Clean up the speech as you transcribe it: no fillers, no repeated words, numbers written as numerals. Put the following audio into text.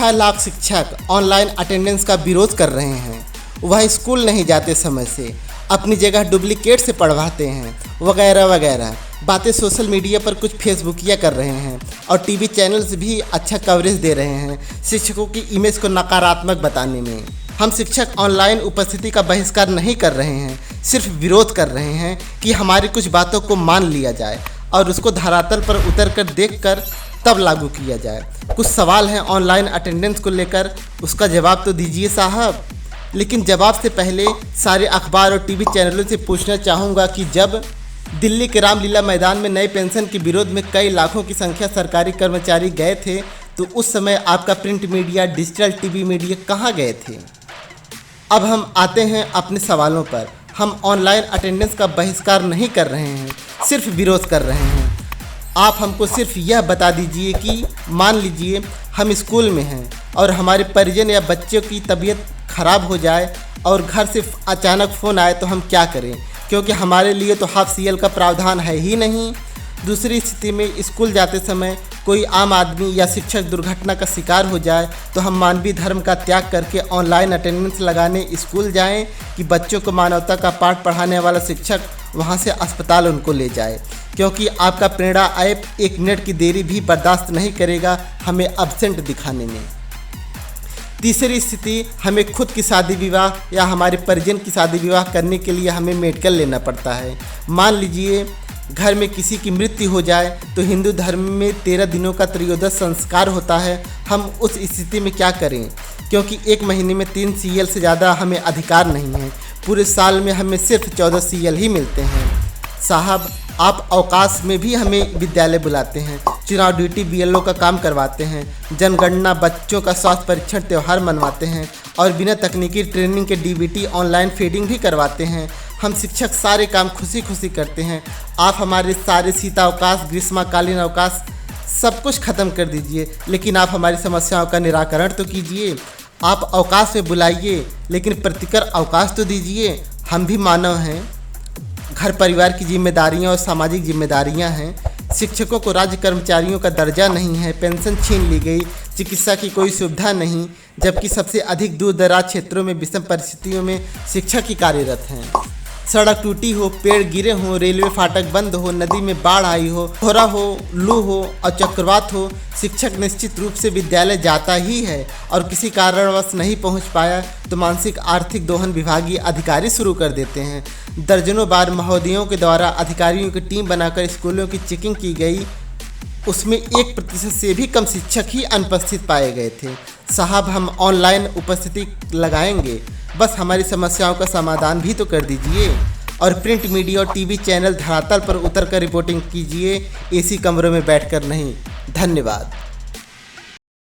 6 लाख शिक्षक online attendance का विरोध कर रहे हैं। वह स्कूल नहीं जाते समय से, अपनी जगह डुप्लीकेट से पढ़वाते हैं, वगैरह वगैरह बातें सोशल मीडिया पर कुछ फेसबुकिया कर रहे हैं और टीवी चैनल्स भी अच्छा कवरेज दे रहे हैं शिक्षकों की इमेज को नकारात्मक बताने में। हम शिक्षक ऑनलाइन उपस्थिति का बहिष्कार नहीं कर रहे हैं, सिर्फ विरोध कर रहे हैं कि हमारी कुछ बातों को मान लिया जाए और उसको धरातल पर उतर कर देख कर तब लागू किया जाए। कुछ सवाल हैं ऑनलाइन अटेंडेंस को लेकर, उसका जवाब तो दीजिए साहब। लेकिन जवाब से पहले सारे अखबार और टीवी चैनलों से पूछना चाहूँगा कि जब दिल्ली के रामलीला मैदान में नए पेंशन के विरोध में कई लाखों की संख्या सरकारी कर्मचारी गए थे, तो उस समय आपका print media, digital TV media कहाँ गए थे? अब हम आते हैं अपने सवालों पर। हम ऑनलाइन अटेंडेंस का बहिष्कार नहीं कर रहे हैं, सिर्फ विरोध कर रहे हैं। आप हमको सिर्फ यह बता दीजिए कि मान लीजिए हम स्कूल में हैं और हमारे परिजन या बच्चों की तबीयत ख़राब हो जाए और घर से अचानक फ़ोन आए तो हम क्या करें, क्योंकि हमारे लिए तो हाफ सीएल का प्रावधान है ही नहीं। दूसरी स्थिति में स्कूल जाते समय कोई आम आदमी या शिक्षक दुर्घटना का शिकार हो जाए तो हम मानवीय धर्म का त्याग करके ऑनलाइन अटेंडेंस लगाने स्कूल जाएं कि बच्चों को मानवता का पाठ पढ़ाने वाला शिक्षक वहां से अस्पताल उनको ले जाए, क्योंकि आपका प्रेरणा ऐप 1 मिनट की देरी भी बर्दाश्त नहीं करेगा हमें एब्सेंट दिखाने में। तीसरी स्थिति, हमें खुद की शादी विवाह या हमारे परिजन की शादी विवाह करने के लिए हमें मेडिकल लेना पड़ता है। मान लीजिए घर में किसी की मृत्यु हो जाए तो हिंदू धर्म में 13 दिनों का त्रयोदश संस्कार होता है। हम उस स्थिति में क्या करें, क्योंकि 1 महीने में 3 सीएल से ज़्यादा हमें अधिकार नहीं है। पूरे साल में हमें सिर्फ 14 सीएल ही मिलते हैं। साहब, आप अवकाश में भी हमें विद्यालय बुलाते हैं, चुनाव ड्यूटी बीएलओ का काम करवाते हैं, जनगणना, बच्चों का स्वास्थ्य परीक्षण, त्यौहार मनवाते हैं और बिना तकनीकी ट्रेनिंग के डीबीटी ऑनलाइन फीडिंग भी करवाते हैं। हम शिक्षक सारे काम खुशी खुशी करते हैं। आप हमारे सारे शीतावकाश, ग्रीष्मकालीन अवकाश सब कुछ ख़त्म कर दीजिए, लेकिन आप हमारी समस्याओं का निराकरण तो कीजिए। आप अवकाश में बुलाइए, लेकिन प्रतिकर अवकाश तो दीजिए। हम भी मानव हैं, घर परिवार की जिम्मेदारियां और सामाजिक जिम्मेदारियां हैं। शिक्षकों को राज्य कर्मचारियों का दर्जा नहीं है, पेंशन छीन ली गई, चिकित्सा की कोई सुविधा नहीं, जबकि सबसे अधिक दूर दराज क्षेत्रों में विषम परिस्थितियों में शिक्षक ही कार्यरत हैं। सड़क टूटी हो, पेड़ गिरे हों, रेलवे फाटक बंद हो, नदी में बाढ़ आई हो, कोहरा हो, लू हो और चक्रवात हो, शिक्षक निश्चित रूप से विद्यालय जाता ही है और किसी कारणवश नहीं पहुंच पाया तो मानसिक आर्थिक दोहन विभागीय अधिकारी शुरू कर देते हैं। दर्जनों बार महोदयों के द्वारा अधिकारियों की टीम बनाकर स्कूलों की चेकिंग की गई, उसमें 1% से भी कम शिक्षक ही अनुपस्थित पाए गए थे। साहब, हम ऑनलाइन उपस्थिति लगाएंगे, बस हमारी समस्याओं का समाधान भी तो कर दीजिए। और प्रिंट मीडिया और टीवी चैनल धरातल पर उतर कर रिपोर्टिंग कीजिए, एसी कमरों में बैठकर नहीं। धन्यवाद।